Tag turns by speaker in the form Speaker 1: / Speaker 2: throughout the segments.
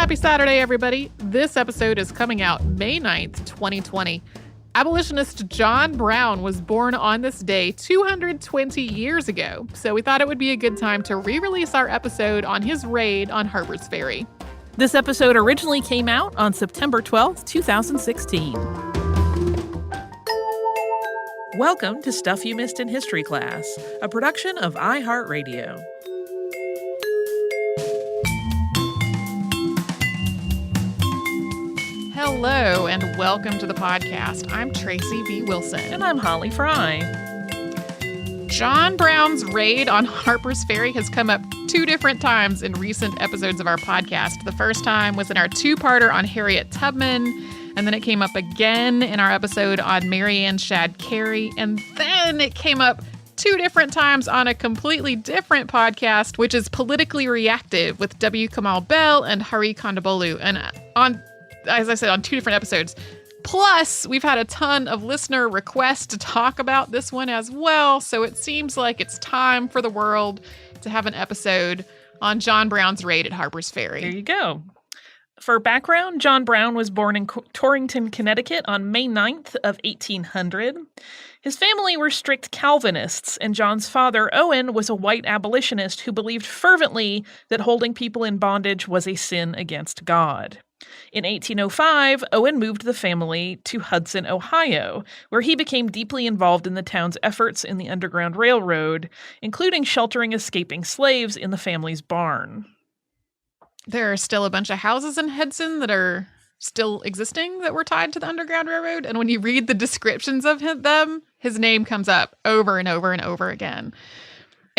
Speaker 1: Happy Saturday, everybody. This episode is coming out May 9th, 2020. Abolitionist John Brown was born on this day 220 years ago, so we thought it would be a good time to re-release our episode on his raid on Harpers Ferry.
Speaker 2: This episode originally came out on September 12th, 2016. Welcome to Stuff You Missed in History Class, a production of iHeartRadio.
Speaker 1: Hello, and welcome to the podcast. I'm Tracy V. Wilson.
Speaker 2: And I'm Holly Fry.
Speaker 1: John Brown's raid on Harpers Ferry has come up two different times in recent episodes of our podcast. The first time was in our two-parter on Harriet Tubman, and then it came up again in our episode on Marianne Shadd Carey, and then it came up two different times on a completely different podcast, which is Politically Reactive with W. Kamau Bell and Hari Kondabolu. And as I said, on two different episodes. Plus, we've had a ton of listener requests to talk about this one as well, so it seems like it's time for the world to have an episode on John Brown's raid at Harpers Ferry.
Speaker 2: There you go. For background, John Brown was born in Torrington, Connecticut on May 9th of 1800. His family were strict Calvinists, and John's father, Owen, was a white abolitionist who believed fervently that holding people in bondage was a sin against God. In 1805, Owen moved the family to Hudson, Ohio, where he became deeply involved in the town's efforts in the Underground Railroad, including sheltering escaping slaves in the family's barn.
Speaker 1: There are still a bunch of houses in Hudson that are still existing that were tied to the Underground Railroad, and when you read the descriptions of them, his name comes up over and over and over again.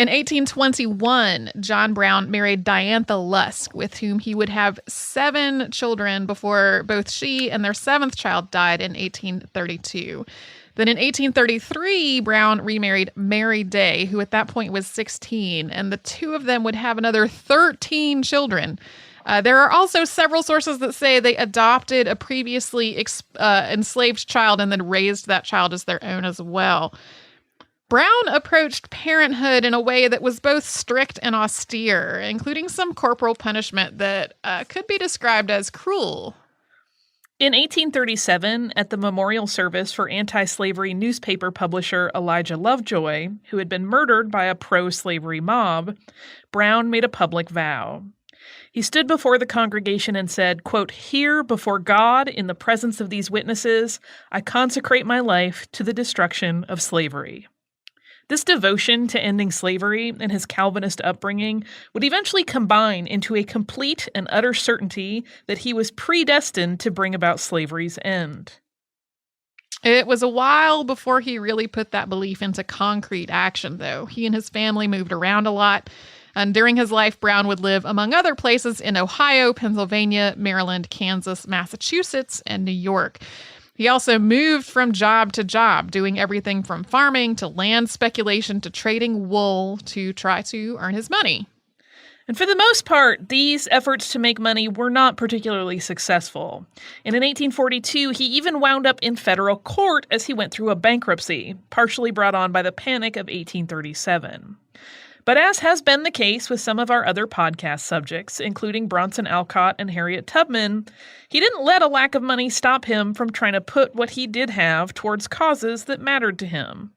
Speaker 1: In 1821, John Brown married Diantha Lusk, with whom he would have 7 children before both she and their 7th child died in 1832. Then in 1833, Brown remarried Mary Day, who at that point was 16, and the two of them would have another 13 children. There are also several sources that say they adopted a previously enslaved child and then raised that child as their own as well. Brown approached parenthood in a way that was both strict and austere, including some corporal punishment that could be described as cruel.
Speaker 2: In 1837, at the memorial service for anti-slavery newspaper publisher Elijah Lovejoy, who had been murdered by a pro-slavery mob, Brown made a public vow. He stood before the congregation and said, quote, "Here before God, in the presence of these witnesses, I consecrate my life to the destruction of slavery." This devotion to ending slavery and his Calvinist upbringing would eventually combine into a complete and utter certainty that he was predestined to bring about slavery's end.
Speaker 1: It was a while before he really put that belief into concrete action, though. He and his family moved around a lot, and during his life, Brown would live, among other places, in Ohio, Pennsylvania, Maryland, Kansas, Massachusetts, and New York. He also moved from job to job, doing everything from farming to land speculation to trading wool to try to earn his money.
Speaker 2: And for the most part, these efforts to make money were not particularly successful. And in 1842, he even wound up in federal court as he went through a bankruptcy, partially brought on by the Panic of 1837. But as has been the case with some of our other podcast subjects, including Bronson Alcott and Harriet Tubman, he didn't let a lack of money stop him from trying to put what he did have towards causes that mattered to him.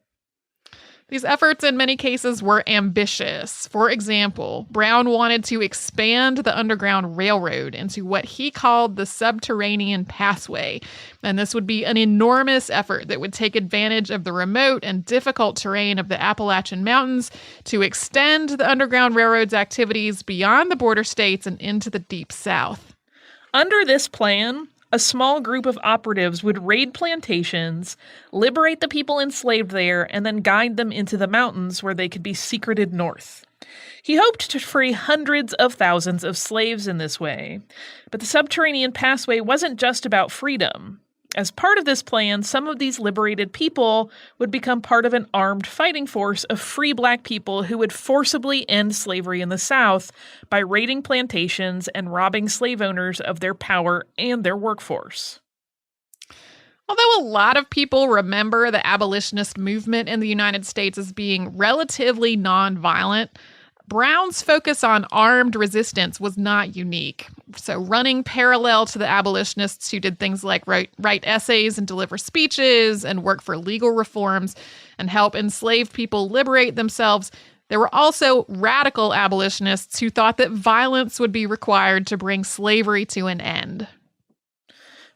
Speaker 1: These efforts in many cases were ambitious. For example, Brown wanted to expand the Underground Railroad into what he called the Subterranean Passway. And this would be an enormous effort that would take advantage of the remote and difficult terrain of the Appalachian Mountains to extend the Underground Railroad's activities beyond the border states and into the Deep South.
Speaker 2: Under this plan, a small group of operatives would raid plantations, liberate the people enslaved there, and then guide them into the mountains where they could be secreted north. He hoped to free hundreds of thousands of slaves in this way. But the Subterranean Passway wasn't just about freedom. As part of this plan, some of these liberated people would become part of an armed fighting force of free black people who would forcibly end slavery in the South by raiding plantations and robbing slave owners of their power and their workforce.
Speaker 1: Although a lot of people remember the abolitionist movement in the United States as being relatively nonviolent, Brown's focus on armed resistance was not unique. So running parallel to the abolitionists who did things like write essays and deliver speeches and work for legal reforms and help enslaved people liberate themselves, there were also radical abolitionists who thought that violence would be required to bring slavery to an end.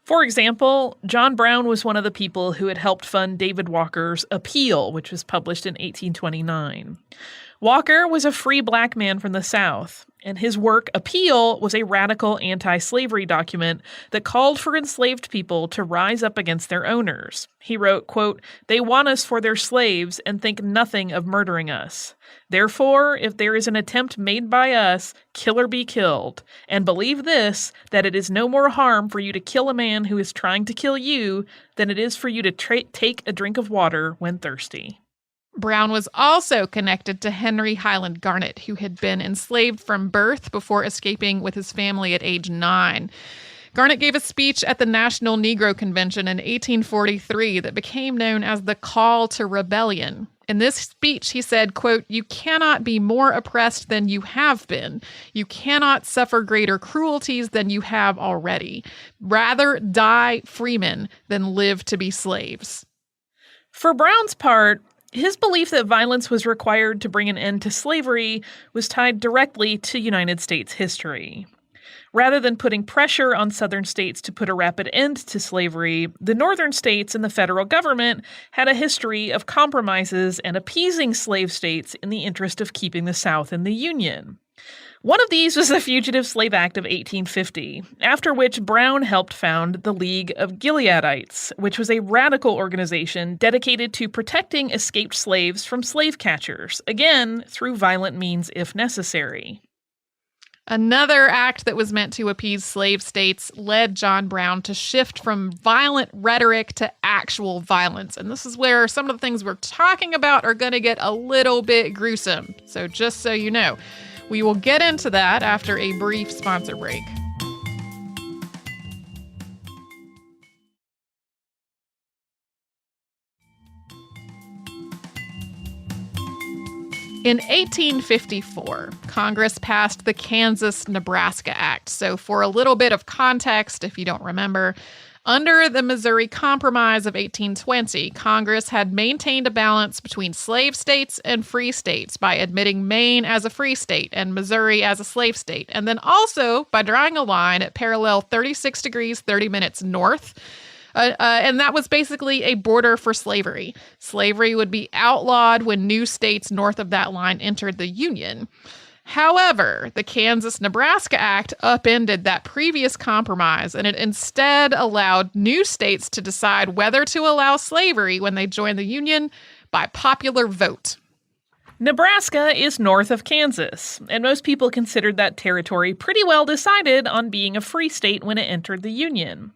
Speaker 2: For example, John Brown was one of the people who had helped fund David Walker's Appeal, which was published in 1829. Walker was a free black man from the South, and his work, Appeal, was a radical anti-slavery document that called for enslaved people to rise up against their owners. He wrote, quote, "They want us for their slaves and think nothing of murdering us. Therefore, if there is an attempt made by us, kill or be killed. And believe this, that it is no more harm for you to kill a man who is trying to kill you than it is for you to take a drink of water when thirsty."
Speaker 1: Brown was also connected to Henry Highland Garnet, who had been enslaved from birth before escaping with his family at age 9. Garnet gave a speech at the National Negro Convention in 1843 that became known as the Call to Rebellion. In this speech, he said, quote, "You cannot be more oppressed than you have been. You cannot suffer greater cruelties than you have already. Rather die freemen than live to be slaves."
Speaker 2: For Brown's part, his belief that violence was required to bring an end to slavery was tied directly to United States history. Rather than putting pressure on Southern states to put a rapid end to slavery, the Northern states and the federal government had a history of compromises and appeasing slave states in the interest of keeping the South in the Union. One of these was the Fugitive Slave Act of 1850, after which Brown helped found the League of Gileadites, which was a radical organization dedicated to protecting escaped slaves from slave catchers, again, through violent means if necessary.
Speaker 1: Another act that was meant to appease slave states led John Brown to shift from violent rhetoric to actual violence. And this is where some of the things we're talking about are going to get a little bit gruesome. So just so you know, we will get into that after a brief sponsor break. In 1854, Congress passed the Kansas-Nebraska Act. So for a little bit of context, if you don't remember, under the Missouri Compromise of 1820, Congress had maintained a balance between slave states and free states by admitting Maine as a free state and Missouri as a slave state, and then also by drawing a line at parallel 36 degrees 30 minutes north. And that was basically a border for slavery. Slavery would be outlawed when new states north of that line entered the Union. However, the Kansas-Nebraska Act upended that previous compromise, and it instead allowed new states to decide whether to allow slavery when they joined the Union by popular vote.
Speaker 2: Nebraska is north of Kansas, and most people considered that territory pretty well decided on being a free state when it entered the Union.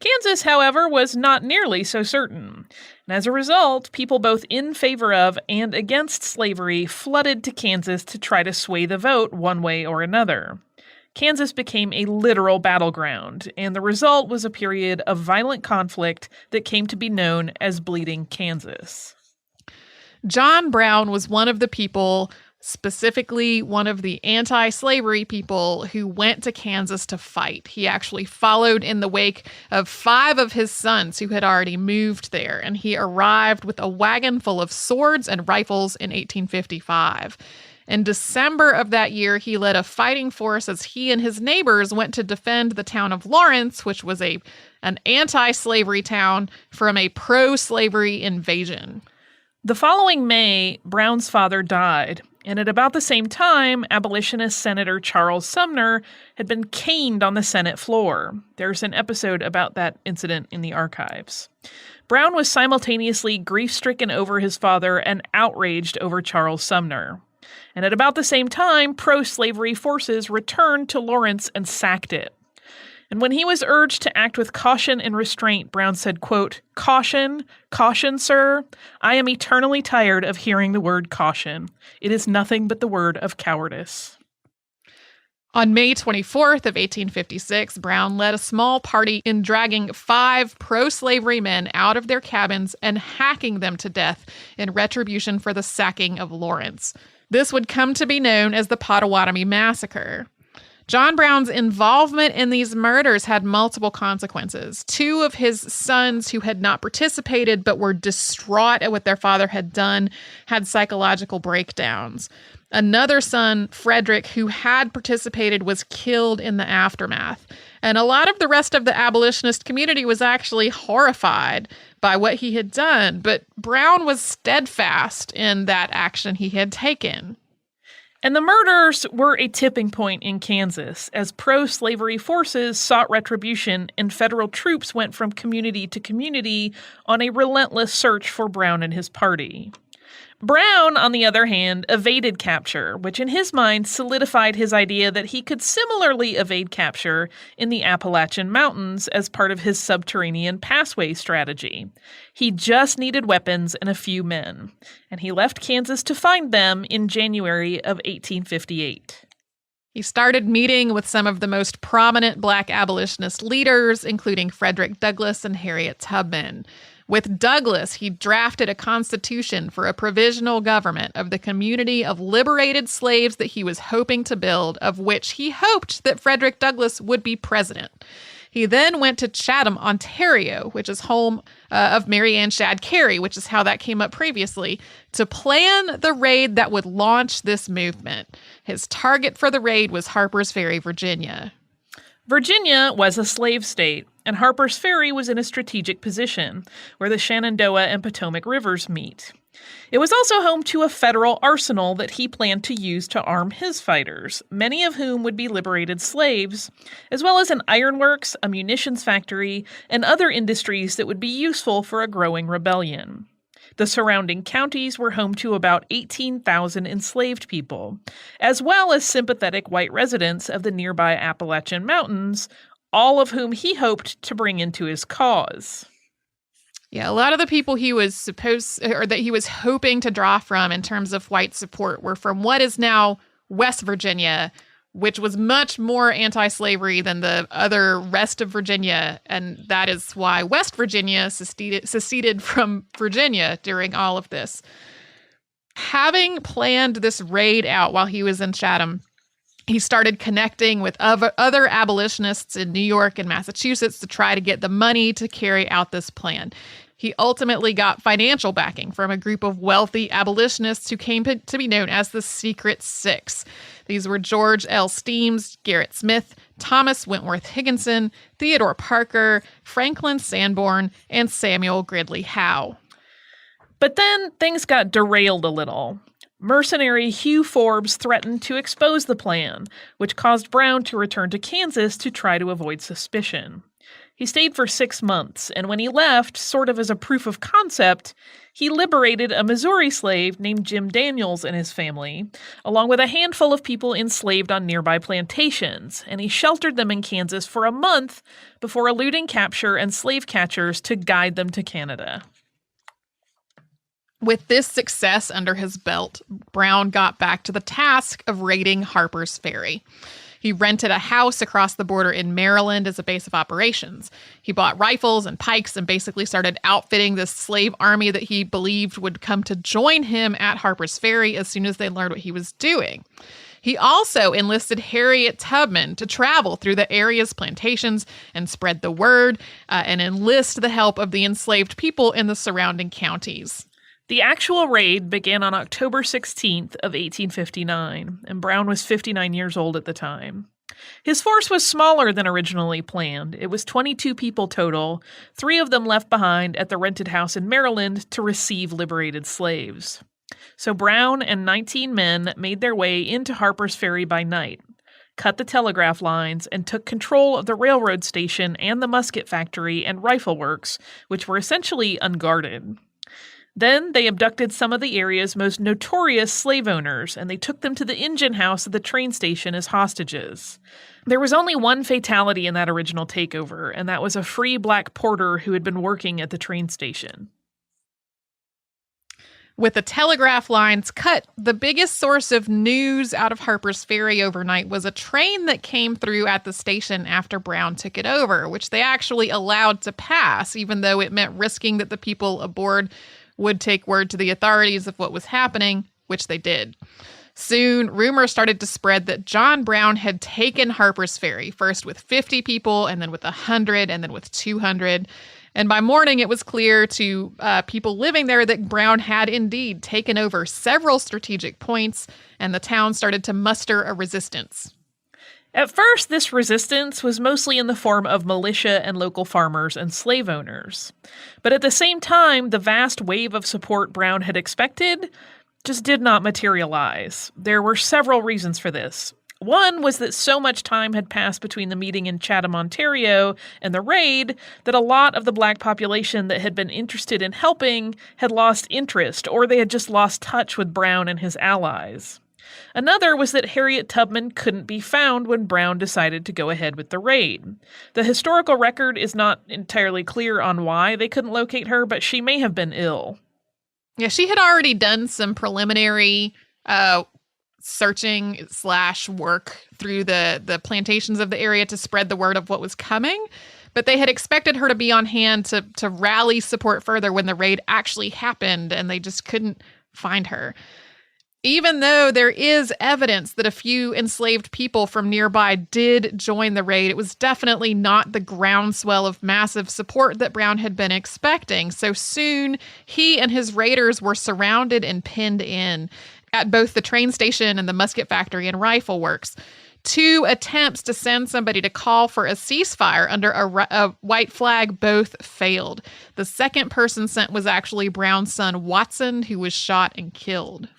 Speaker 2: Kansas, however, was not nearly so certain, and as a result, people both in favor of and against slavery flooded to Kansas to try to sway the vote one way or another. Kansas became a literal battleground, and the result was a period of violent conflict that came to be known as Bleeding Kansas.
Speaker 1: John Brown was one of the people, specifically one of the anti-slavery people, who went to Kansas to fight. He actually followed in the wake of 5 of his sons who had already moved there, and he arrived with a wagon full of swords and rifles in 1855. In December of that year, he led a fighting force as he and his neighbors went to defend the town of Lawrence, which was an anti-slavery town, from a pro-slavery invasion.
Speaker 2: The following May, Brown's father died, and at about the same time, abolitionist Senator Charles Sumner had been caned on the Senate floor. There's an episode about that incident in the archives. Brown was simultaneously grief-stricken over his father and outraged over Charles Sumner. And at about the same time, pro-slavery forces returned to Lawrence and sacked it. And when he was urged to act with caution and restraint, Brown said, quote, "Caution, caution, sir. I am eternally tired of hearing the word caution. It is nothing but the word of cowardice."
Speaker 1: On May 24th of 1856, Brown led a small party in dragging 5 pro-slavery men out of their cabins and hacking them to death in retribution for the sacking of Lawrence. This would come to be known as the Potawatomi Massacre. John Brown's involvement in these murders had multiple consequences. 2 of his sons who had not participated but were distraught at what their father had done had psychological breakdowns. Another son, Frederick, who had participated, was killed in the aftermath. And a lot of the rest of the abolitionist community was actually horrified by what he had done, but Brown was steadfast in that action he had taken.
Speaker 2: And the murders were a tipping point in Kansas as pro-slavery forces sought retribution and federal troops went from community to community on a relentless search for Brown and his party. Brown, on the other hand, evaded capture, which in his mind solidified his idea that he could similarly evade capture in the Appalachian Mountains as part of his subterranean passway strategy. He just needed weapons and a few men, and he left Kansas to find them in January of 1858.
Speaker 1: He started meeting with some of the most prominent Black abolitionist leaders, including Frederick Douglass and Harriet Tubman. With Douglass, he drafted a constitution for a provisional government of the community of liberated slaves that he was hoping to build, of which he hoped that Frederick Douglass would be president. He then went to Chatham, Ontario, which is home of Mary Ann Shadd Cary, which is how that came up previously, to plan the raid that would launch this movement. His target for the raid was Harpers Ferry, Virginia.
Speaker 2: Virginia was a slave state, and Harpers Ferry was in a strategic position where the Shenandoah and Potomac rivers meet. It was also home to a federal arsenal that he planned to use to arm his fighters, many of whom would be liberated slaves, as well as an ironworks, a munitions factory, and other industries that would be useful for a growing rebellion. The surrounding counties were home to about 18,000 enslaved people, as well as sympathetic white residents of the nearby Appalachian Mountains, all of whom he hoped to bring into his cause.
Speaker 1: Yeah, a lot of the people he was hoping to draw from in terms of white support were from what is now West Virginia, which was much more anti-slavery than the other rest of Virginia. And that is why West Virginia seceded from Virginia during all of this. Having planned this raid out while he was in Chatham, he started connecting with other abolitionists in New York and Massachusetts to try to get the money to carry out this plan. He ultimately got financial backing from a group of wealthy abolitionists who came to be known as the Secret Six. These were George L. Steams, Gerrit Smith, Thomas Wentworth Higginson, Theodore Parker, Franklin Sanborn, and Samuel Gridley Howe.
Speaker 2: But then things got derailed a little. Mercenary Hugh Forbes threatened to expose the plan, which caused Brown to return to Kansas to try to avoid suspicion. He stayed for 6 months, and when he left, sort of as a proof of concept, he liberated a Missouri slave named Jim Daniels and his family, along with a handful of people enslaved on nearby plantations, and he sheltered them in Kansas for a month before eluding capture and slave catchers to guide them to Canada.
Speaker 1: With this success under his belt, Brown got back to the task of raiding Harpers Ferry. He rented a house across the border in Maryland as a base of operations. He bought rifles and pikes and basically started outfitting this slave army that he believed would come to join him at Harpers Ferry as soon as they learned what he was doing. He also enlisted Harriet Tubman to travel through the area's plantations and spread the word and enlist the help of the enslaved people in the surrounding counties.
Speaker 2: The actual raid began on October 16th of 1859, and Brown was 59 years old at the time. His force was smaller than originally planned. It was 22 people total, 3 of them left behind at the rented house in Maryland to receive liberated slaves. So Brown and 19 men made their way into Harpers Ferry by night, cut the telegraph lines, and took control of the railroad station and the musket factory and rifle works, which were essentially unguarded. Then they abducted some of the area's most notorious slave owners, and they took them to the engine house at the train station as hostages. There was only one fatality in that original takeover, and that was a free black porter who had been working at the train station.
Speaker 1: With the telegraph lines cut, the biggest source of news out of Harpers Ferry overnight was a train that came through at the station after Brown took it over, which they actually allowed to pass, even though it meant risking that the people aboard would take word to the authorities of what was happening, which they did. Soon, rumors started to spread that John Brown had taken Harpers Ferry, first with 50 people, and then with 100, and then with 200. And by morning, it was clear to people living there that Brown had indeed taken over several strategic points, and the town started to muster a resistance.
Speaker 2: At first, this resistance was mostly in the form of militia and local farmers and slave owners. But at the same time, the vast wave of support Brown had expected just did not materialize. There were several reasons for this. One was that so much time had passed between the meeting in Chatham, Ontario, and the raid that a lot of the black population that had been interested in helping had lost interest, or they had just lost touch with Brown and his allies. Another was that Harriet Tubman couldn't be found when Brown decided to go ahead with the raid. The historical record is not entirely clear on why they couldn't locate her, but she may have been ill.
Speaker 1: Yeah, she had already done some preliminary searching / work through the plantations of the area to spread the word of what was coming, but they had expected her to be on hand to rally support further when the raid actually happened, and they just couldn't find her. Even though there is evidence that a few enslaved people from nearby did join the raid, it was definitely not the groundswell of massive support that Brown had been expecting. So soon, he and his raiders were surrounded and pinned in at both the train station and the musket factory and rifle works. 2 attempts to send somebody to call for a ceasefire under a white flag both failed. The second person sent was actually Brown's son, Watson, who was shot and killed.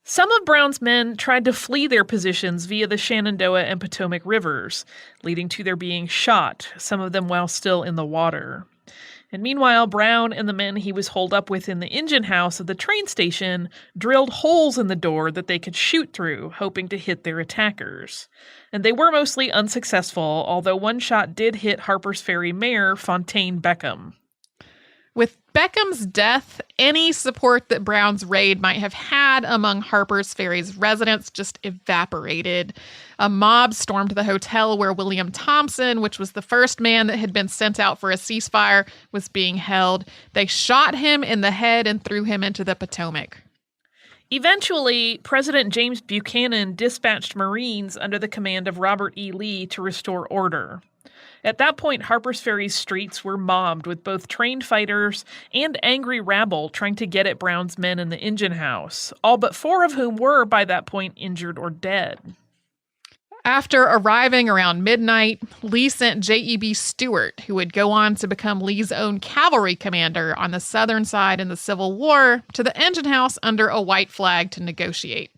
Speaker 2: Some of Brown's men tried to flee their positions via the Shenandoah and Potomac rivers, leading to their being shot, some of them while still in the water. And meanwhile, Brown and the men he was holed up with in the engine house of the train station drilled holes in the door that they could shoot through, hoping to hit their attackers. And they were mostly unsuccessful, although one shot did hit Harpers Ferry Mayor Fontaine Beckham.
Speaker 1: With Beckham's death, any support that Brown's raid might have had among Harpers Ferry's residents just evaporated. A mob stormed the hotel where William Thompson, which was the first man that had been sent out for a ceasefire, was being held. They shot him in the head and threw him into the Potomac.
Speaker 2: Eventually, President James Buchanan dispatched Marines under the command of Robert E. Lee to restore order. At that point, Harpers Ferry's streets were mobbed with both trained fighters and angry rabble trying to get at Brown's men in the engine house, all but 4 of whom were, by that point, injured or dead.
Speaker 1: After arriving around midnight, Lee sent J.E.B. Stuart, who would go on to become Lee's own cavalry commander on the southern side in the Civil War, to the engine house under a white flag to negotiate.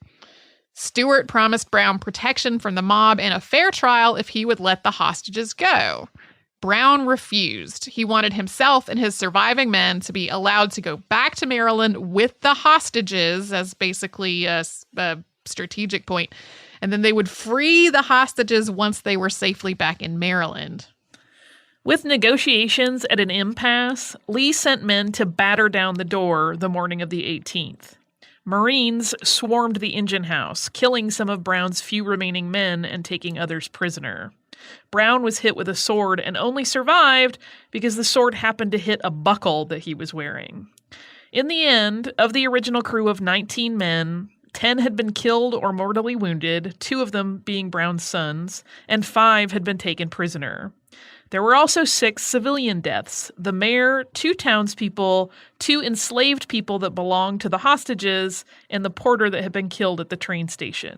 Speaker 1: Stuart promised Brown protection from the mob and a fair trial if he would let the hostages go. Brown refused. He wanted himself and his surviving men to be allowed to go back to Maryland with the hostages as basically a strategic point, and then they would free the hostages once they were safely back in Maryland.
Speaker 2: With negotiations at an impasse, Lee sent men to batter down the door the morning of the 18th. Marines swarmed the engine house, killing some of Brown's few remaining men and taking others prisoner. Brown was hit with a sword and only survived because the sword happened to hit a buckle that he was wearing. In the end, of the original crew of 19 men, 10 had been killed or mortally wounded, 2 of them being Brown's sons, and 5 had been taken prisoner. There were also 6 civilian deaths: the mayor, 2 townspeople, 2 enslaved people that belonged to the hostages, and the porter that had been killed at the train station.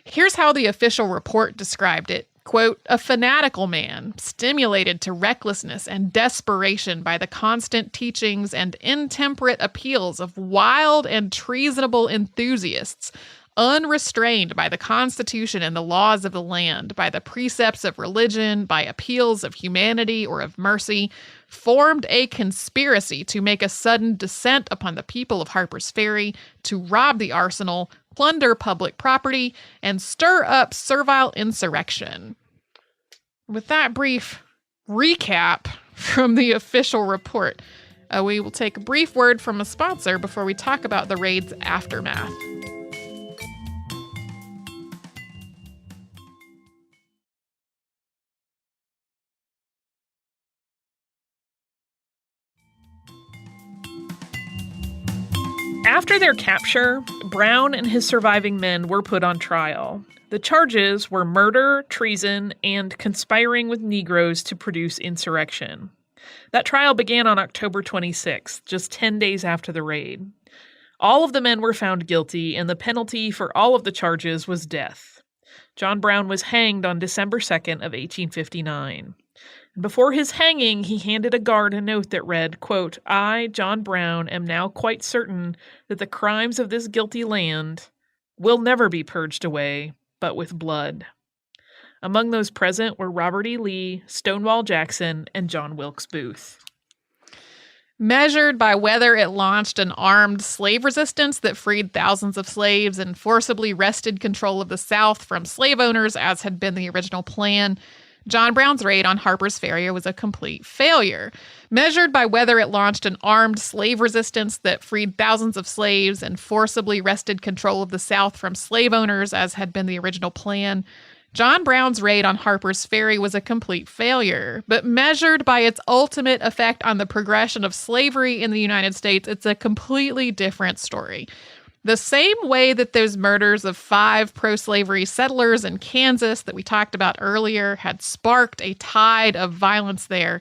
Speaker 1: Here's how the official report described it. Quote, "A fanatical man, stimulated to recklessness and desperation by the constant teachings and intemperate appeals of wild and treasonable enthusiasts, unrestrained by the Constitution and the laws of the land, by the precepts of religion, by appeals of humanity or of mercy, formed a conspiracy to make a sudden descent upon the people of Harpers Ferry, to rob the arsenal, plunder public property, and stir up servile insurrection." With that brief recap from the official report, we will take a brief word from a sponsor before we talk about the raid's aftermath.
Speaker 2: After their capture, Brown and his surviving men were put on trial. The charges were murder, treason, and conspiring with Negroes to produce insurrection. That trial began on October 26th, just 10 days after the raid. All of the men were found guilty, and the penalty for all of the charges was death. John Brown was hanged on December 2nd of 1859. Before his hanging, he handed a guard a note that read, quote, "I, John Brown, am now quite certain that the crimes of this guilty land will never be purged away, but with blood." Among those present were Robert E. Lee, Stonewall Jackson, and John Wilkes Booth.
Speaker 1: Measured by whether it launched an armed slave resistance that freed thousands of slaves and forcibly wrested control of the South from slave owners, as had been the original plan, John Brown's raid on Harpers Ferry was a complete failure. Measured by whether it launched an armed slave resistance that freed thousands of slaves and forcibly wrested control of the South from slave owners, as had been the original plan, John Brown's raid on Harpers Ferry was a complete failure. But measured by its ultimate effect on the progression of slavery in the United States, it's a completely different story. The same way that those murders of 5 pro-slavery settlers in Kansas that we talked about earlier had sparked a tide of violence there,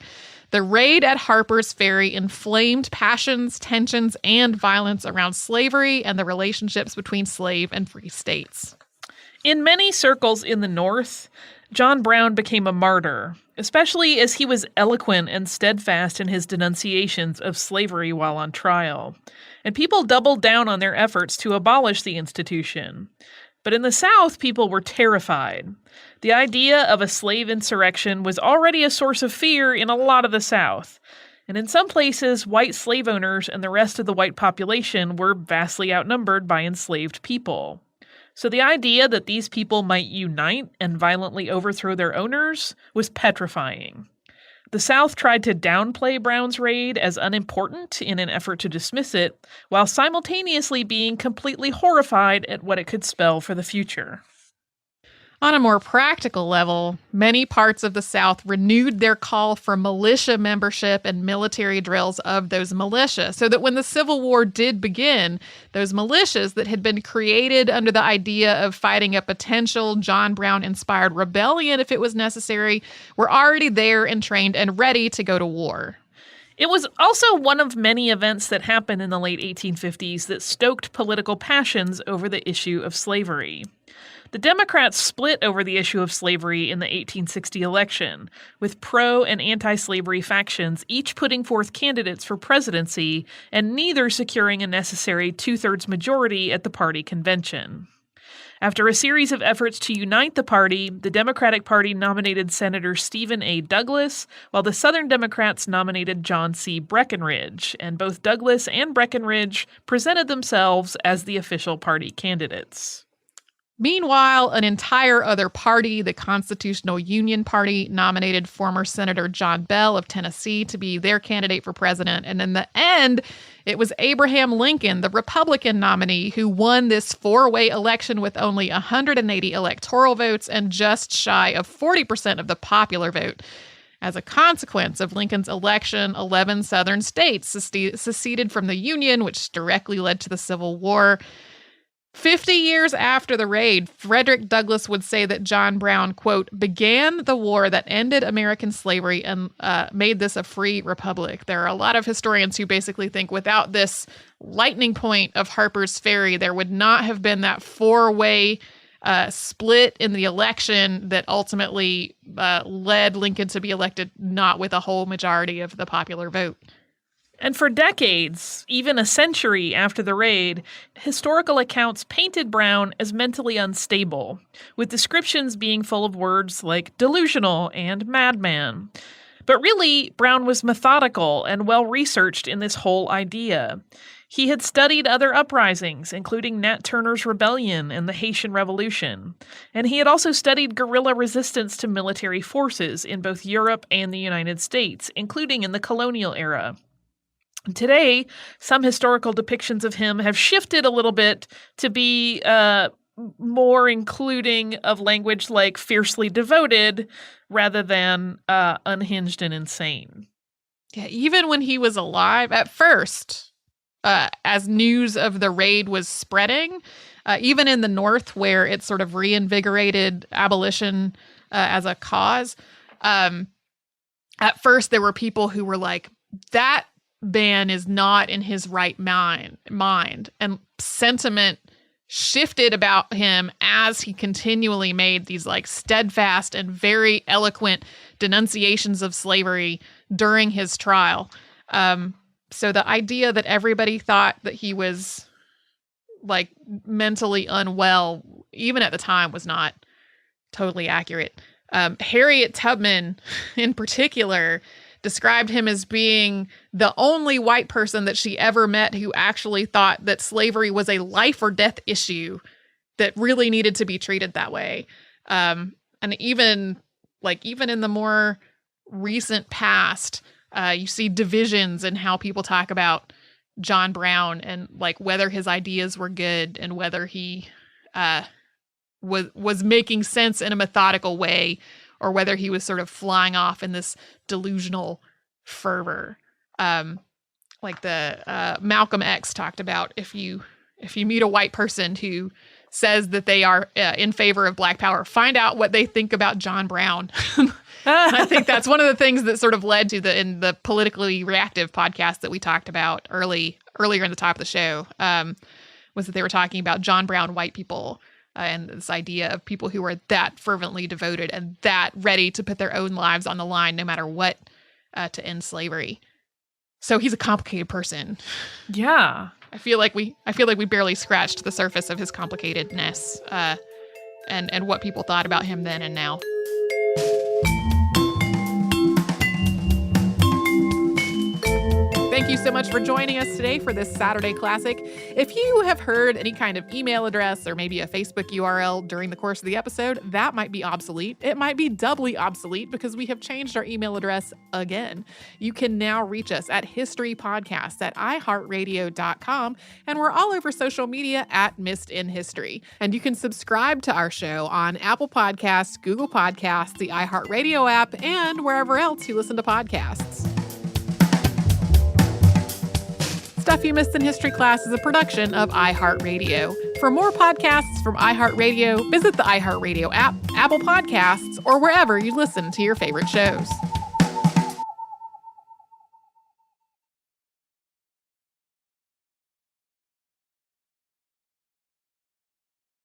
Speaker 1: the raid at Harpers Ferry inflamed passions, tensions, and violence around slavery and the relationships between slave and free states.
Speaker 2: In many circles in the North, John Brown became a martyr, especially as he was eloquent and steadfast in his denunciations of slavery while on trial. And people doubled down on their efforts to abolish the institution. But in the South, people were terrified. The idea of a slave insurrection was already a source of fear in a lot of the South. And in some places, white slave owners and the rest of the white population were vastly outnumbered by enslaved people. So the idea that these people might unite and violently overthrow their owners was petrifying. The South tried to downplay Brown's raid as unimportant in an effort to dismiss it, while simultaneously being completely horrified at what it could spell for the future. On a more practical level, many parts of the South renewed their call for militia membership and military drills of those militia, so that when the Civil War did begin, those militias that had been created under the idea of fighting a potential John Brown-inspired rebellion if it was necessary were already there and trained and ready to go to war. It was also one of many events that happened in the late 1850s that stoked political passions over the issue of slavery. The Democrats split over the issue of slavery in the 1860 election, with pro- and anti-slavery factions each putting forth candidates for presidency and neither securing a necessary two-thirds majority at the party convention. After a series of efforts to unite the party, the Democratic Party nominated Senator Stephen A. Douglas, while the Southern Democrats nominated John C. Breckinridge, and both Douglas and Breckinridge presented themselves as the official party candidates. Meanwhile, an entire other party, the Constitutional Union Party, nominated former Senator John Bell of Tennessee to be their candidate for president. And in the end, it was Abraham Lincoln, the Republican nominee, who won this four-way election with only 180 electoral votes and just shy of 40% of the popular vote. As a consequence of Lincoln's election, 11 Southern states seceded from the Union, which directly led to the Civil War. 50 years after the raid, Frederick Douglass would say that John Brown, quote, began the war that ended American slavery and made this a free republic. There are a lot of historians who basically think without this lightning point of Harper's Ferry, there would not have been that four-way split in the election that ultimately led Lincoln to be elected not with a whole majority of the popular vote. And for decades, even a century after the raid, historical accounts painted Brown as mentally unstable, with descriptions being full of words like delusional and madman. But really, Brown was methodical and well-researched in this whole idea. He had studied other uprisings, including Nat Turner's Rebellion and the Haitian Revolution, and he had also studied guerrilla resistance to military forces in both Europe and the United States, including in the colonial era. Today, some historical depictions of him have shifted a little bit to be more including of language like fiercely devoted rather than unhinged and insane. Yeah, even when he was alive, at first,
Speaker 1: as news of the raid was spreading, even in the North where it sort of reinvigorated abolition as a cause. At first, there were people who were like, that man is not in his right mind. And sentiment shifted about him as he continually made these like steadfast and very eloquent denunciations of slavery during his trial. So the idea that everybody thought that he was like mentally unwell, even at the time, was not totally accurate. Harriet Tubman, in particular, described him as being the only white person that she ever met who actually thought that slavery was a life or death issue that really needed to be treated that way. And even in the more recent past, you see divisions in how people talk about John Brown and like whether his ideas were good and whether he was making sense in a methodical way, or whether he was sort of flying off in this delusional fervor. Like the Malcolm X talked about, if you meet a white person who says that they are in favor of Black Power, find out what they think about John Brown. I think that's one of the things that sort of led to in the politically reactive podcast that we talked about earlier in the top of the show, was that they were talking about John Brown white people. And this idea of people who are that fervently devoted and that ready to put their own lives on the line no matter what to end slavery. So he's a complicated person.
Speaker 2: Yeah.
Speaker 1: I feel like we barely scratched the surface of his complicatedness and what people thought about him then and now. Thank you so much for joining us today for this Saturday Classic. If you have heard any kind of email address or maybe a Facebook URL during the course of the episode, that might be obsolete. It might be doubly obsolete because we have changed our email address again. You can now reach us at historypodcast@iHeartRadio.com, and we're all over social media at Missed in History. And you can subscribe to our show on Apple Podcasts, Google Podcasts, the iHeartRadio app, and wherever else you listen to podcasts. Stuff You Missed in History Class is a production of iHeartRadio. For more podcasts from iHeartRadio, visit the iHeartRadio app, Apple Podcasts, or wherever you listen to your favorite shows.